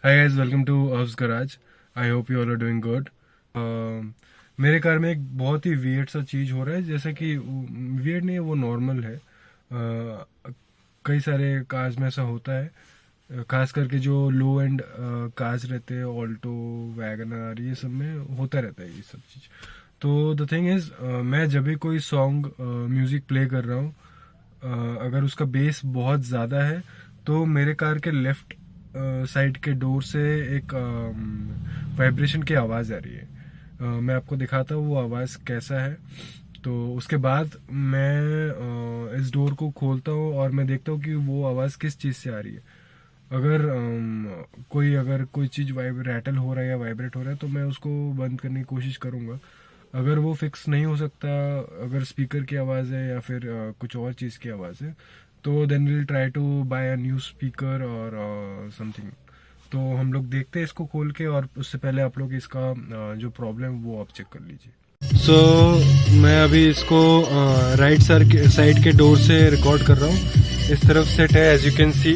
Hi guys, welcome to AVS garage. I hope you all are doing good. मेरे car में एक बहुत ही weird सा चीज़ हो रहा है, जैसे कि वियर्ड नहीं है, वो नॉर्मल है। कई सारे कार्स में ऐसा होता है, खास करके जो लो एंड कार्स रहते हैं, ऑल्टो, वैगनर, ये सब में होता रहता है ये सब चीज़। तो द थिंग इज़, मैं जब भी कोई सॉन्ग म्यूज़िक प्ले कर रहा हूँ, अगर उसका बेस बहुत ज़्यादा है तो मेरे कार के लेफ्ट साइड के डोर से एक वाइब्रेशन की आवाज़ आ रही है। मैं आपको दिखाता हूँ वो आवाज़ कैसा है। तो उसके बाद मैं इस डोर को खोलता हूँ और मैं देखता हूँ कि वो आवाज़ किस चीज़ से आ रही है। अगर कोई चीज़ रैटल हो रहा है या वाइब्रेट हो रहा है तो मैं उसको बंद करने की कोशिश करूँगा। अगर वो फिक्स नहीं हो सकता, अगर स्पीकर की आवाज़ है या फिर कुछ और चीज़ की आवाज़ है, तो then will try to buy a new speaker और समथिंग। तो हम लोग देखते हैं इसको खोल के, और उससे पहले आप लोग इसका जो प्रॉब्लम वो आप चेक कर लीजिए। मैं अभी इसको राइट साइड के डोर से रिकॉर्ड कर रहा हूँ। इस तरफ सेट है, as you can see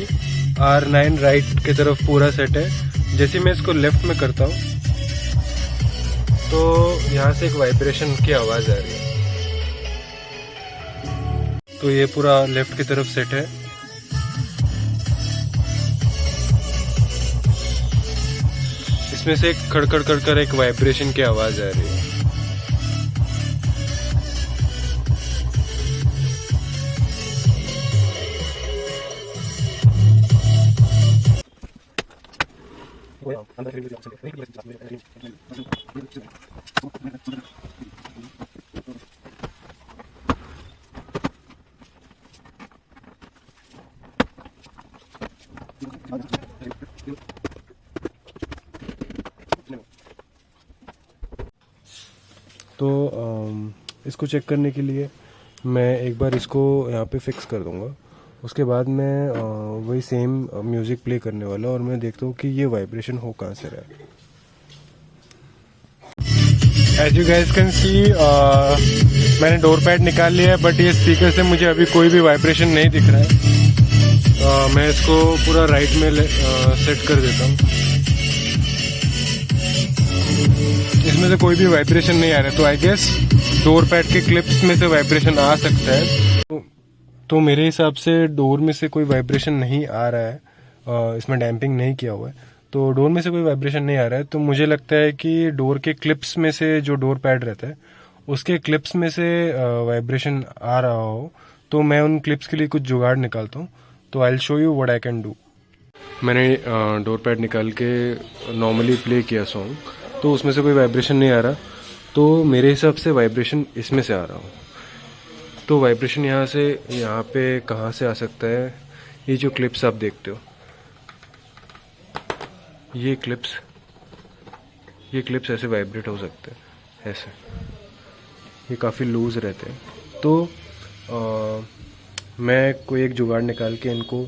R9 right की तरफ पूरा सेट है। जैसे मैं इसको लेफ्ट में करता हूँ तो यहाँ से एक वाइब्रेशन की आवाज़ आ रही है। तो ये पूरा लेफ्ट की तरफ सेट है। इसमें से एक खड़खड़ कर एक वाइब्रेशन की आवाज़ आ रही है। तो इसको चेक करने के लिए मैं एक बार इसको यहाँ पे फिक्स कर दूँगा। उसके बाद मैं वही सेम म्यूज़िक प्ले करने वाला और मैं देखता हूँ कि ये वाइब्रेशन हो कहाँ से रहा है। As you guys can see, मैंने डोर पैड निकाल लिया है, बट ये स्पीकर से मुझे अभी कोई भी वाइब्रेशन नहीं दिख रहा है। मैं इसको पूरा राइट में सेट कर देता हूँ। इसमें से कोई भी वाइब्रेशन नहीं आ रहा है, तो आई गेस डोर पैड के क्लिप्स में से वाइब्रेशन आ सकता है। तो मेरे हिसाब से डोर में से कोई वाइब्रेशन नहीं आ रहा है। इसमें डैम्पिंग नहीं किया हुआ है, तो डोर में से कोई वाइब्रेशन नहीं आ रहा है। तो मुझे लगता है कि डोर के क्लिप्स में से, जो डोर पैड रहता है उसके क्लिप्स में से वाइब्रेशन आ रहा हो। तो मैं उन क्लिप्स के लिए कुछ जुगाड़ निकालता हूँ। तो I will show you what I can do. मैंने डोर पैड निकाल के नॉर्मली प्ले किया सॉन्ग, तो उसमें से कोई वाइब्रेशन नहीं आ रहा। तो मेरे हिसाब से वाइब्रेशन इसमें से आ रहा हो। तो वाइब्रेशन यहाँ से यहाँ पे कहाँ से आ सकता है? ये जो क्लिप्स आप देखते हो, ये क्लिप्स ऐसे वाइब्रेट हो सकते हैं, ऐसे। ये काफ़ी लूज़ रहते हैं। तो मैं कोई एक जुगाड़ निकाल के इनको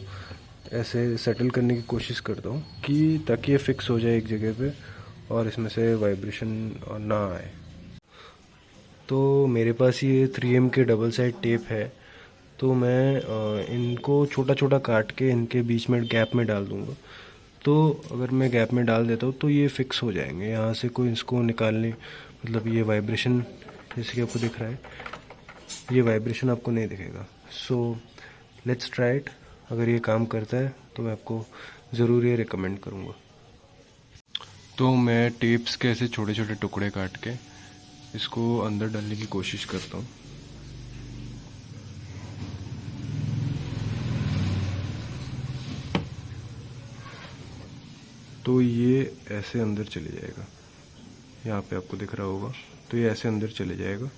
ऐसे सेटल करने की कोशिश करता हूँ कि ताकि ये फिक्स हो जाए एक जगह पे और इसमें से वाइब्रेशन ना आए। तो मेरे पास ये 3M के डबल साइड टेप है। तो मैं इनको छोटा छोटा काट के इनके बीच में गैप में डाल दूँगा। तो अगर मैं गैप में डाल देता हूँ तो ये फिक्स हो जाएंगे। यहाँ से कोई इसको निकालने, मतलब ये वाइब्रेशन जैसे कि आपको दिख रहा है, ये वाइब्रेशन आपको नहीं दिखेगा। So let's try it. अगर ये काम करता है तो मैं आपको ज़रूर ये रिकमेंड करूँगा। तो मैं टेप्स के ऐसे छोटे छोटे टुकड़े काट के इसको अंदर डालने की कोशिश करता हूँ। तो ये ऐसे अंदर चले जाएगा, यहाँ पे आपको दिख रहा होगा। तो ये ऐसे अंदर चले जाएगा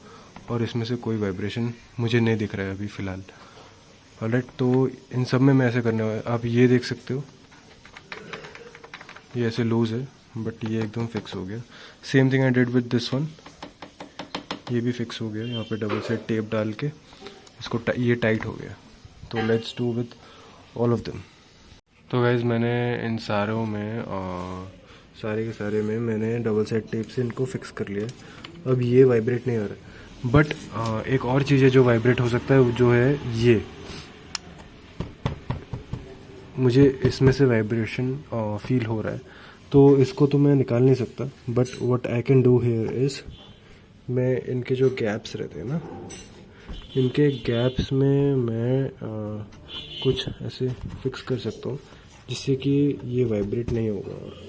और इसमें से कोई वाइब्रेशन मुझे नहीं दिख रहा है अभी फ़िलहाल। ऑलराइट, तो इन सब में मैं ऐसे करने वाला। आप ये देख सकते हो, ये ऐसे लूज़ है, बट ये एकदम फिक्स हो गया। Same thing I did with this one. ये भी फिक्स हो गया। यहाँ पे डबल साइड टेप डाल के इसको ये टाइट हो गया। तो let's do with all of them. तो गाइज मैंने इन सारों में सारे के सारे में मैंने डबल साइड टेप से इनको फिक्स कर लिया। अब ये वाइब्रेट नहीं हो रहा। बट एक और चीज़ है जो वाइब्रेट हो सकता है, जो है ये। मुझे इसमें से वाइब्रेशन फील हो रहा है, तो इसको तो मैं निकाल नहीं सकता, but what I can do here is, मैं इनके जो गैप्स रहते हैं ना, इनके गैप्स में मैं कुछ ऐसे फिक्स कर सकता हूँ जिससे कि ये वाइब्रेट नहीं होगा।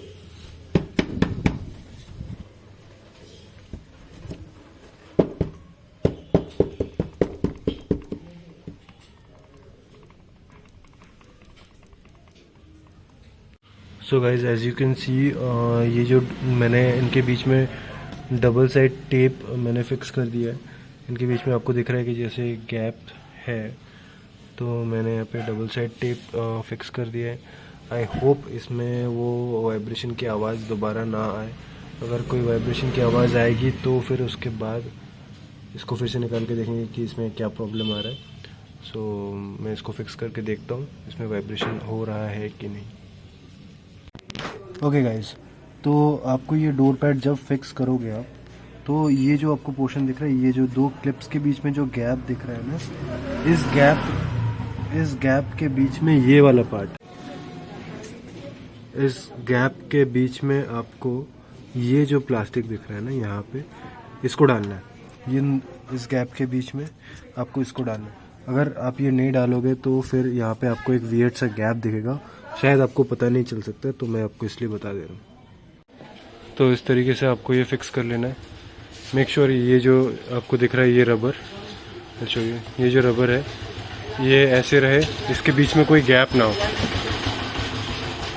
So guys as you can see, ये जो मैंने इनके बीच में डबल साइड टेप मैंने फिक्स कर दिया है। इनके बीच में आपको दिख रहा है कि जैसे गैप है, तो मैंने यहाँ पे डबल साइड टेप फिक्स कर दिया है। आई होप इसमें वो वाइब्रेशन की आवाज़ दोबारा ना आए। अगर कोई वाइब्रेशन की आवाज़ आएगी तो फिर उसके बाद इसको फिर से निकाल के देखेंगे कि इसमें क्या प्रॉब्लम आ रहा है। सो मैं इसको फिक्स करके देखता हूँ इसमें वाइब्रेशन हो रहा है कि नहीं। ओके गाइज, तो आपको ये डोर पैड जब फिक्स करोगे आप, तो ये जो आपको पोर्शन दिख रहा है, ये जो दो क्लिप्स के बीच में जो गैप दिख रहा है ना, इस गैप के बीच में ये वाला पार्ट, इस गैप के बीच में आपको ये जो प्लास्टिक दिख रहा है ना यहाँ पे, इसको डालना है। ये इस गैप के बीच में आपको इसको डालना है। अगर आप ये नहीं डालोगे तो फिर यहाँ पे आपको एक वियर्ड सा गैप दिखेगा, शायद आपको पता नहीं चल सकता, तो मैं आपको इसलिए बता दे रहा हूँ। तो इस तरीके से आपको ये फिक्स कर लेना है। मेक श्योर ये जो आपको दिख रहा है ये रबर, अच्छा ये जो रबर है ये ऐसे रहे, इसके बीच में कोई गैप ना हो।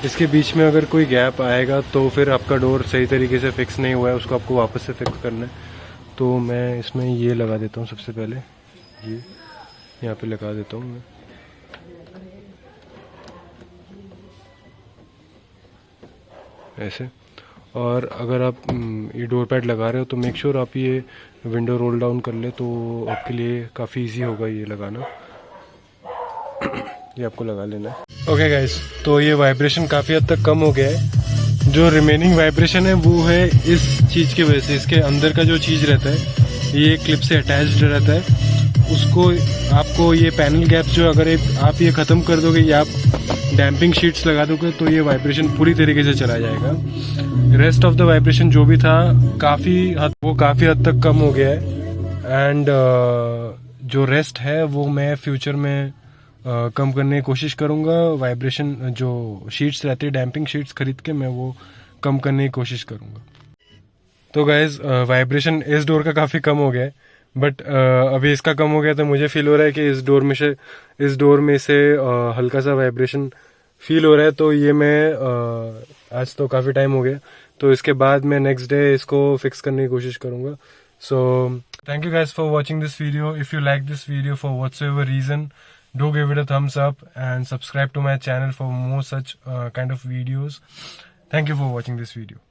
इसके बीच में अगर कोई गैप आएगा तो फिर आपका डोर सही तरीके से फिक्स नहीं हुआ है, उसको आपको वापस से फिक्स करना है। तो मैं इसमें ये लगा देता हूँ, सबसे पहले ये यहाँ पे लगा देता हूँ मैं। ऐसे, और अगर आप ये डोर पैड लगा रहे हो तो मेक श्योर आप ये विंडो रोल डाउन कर ले, तो आपके लिए काफ़ी इजी होगा ये लगाना। ये आपको लगा लेना है। ओके गाइस, तो ये वाइब्रेशन काफ़ी हद तक कम हो गया है। जो रिमेनिंग वाइब्रेशन है वो है इस चीज़ की वजह से, इसके अंदर का जो चीज़ रहता है ये क्लिप से अटैच्ड रहता है, उसको आपको ये पैनल गैप्स जो अगर आप ये ख़त्म कर दोगे या आप डैम्पिंग शीट्स लगा दोगे तो ये वाइब्रेशन पूरी तरीके से चला जाएगा। रेस्ट ऑफ द वाइब्रेशन जो भी था काफ़ी हद तक कम हो गया है। एंड जो रेस्ट है वो मैं फ्यूचर में कम करने की कोशिश करूँगा। वाइब्रेशन जो शीट्स रहती है, डैम्पिंग शीट्स खरीद के मैं वो कम करने की कोशिश करूँगा। तो गाइज वाइब्रेशन इस डोर का काफ़ी कम हो गया है, बट अभी इसका कम हो गया तो मुझे फील हो रहा है कि इस डोर में से हल्का सा वाइब्रेशन फील हो रहा है। तो ये मैं आज तो काफ़ी टाइम हो गया, तो इसके बाद मैं नेक्स्ट डे इसको फिक्स करने की कोशिश करूँगा। So thank you guys for watching this video. If you like this video for whatsoever reason, do give it a thumbs up and subscribe to my channel for more such kind of videos. Thank you for watching this video.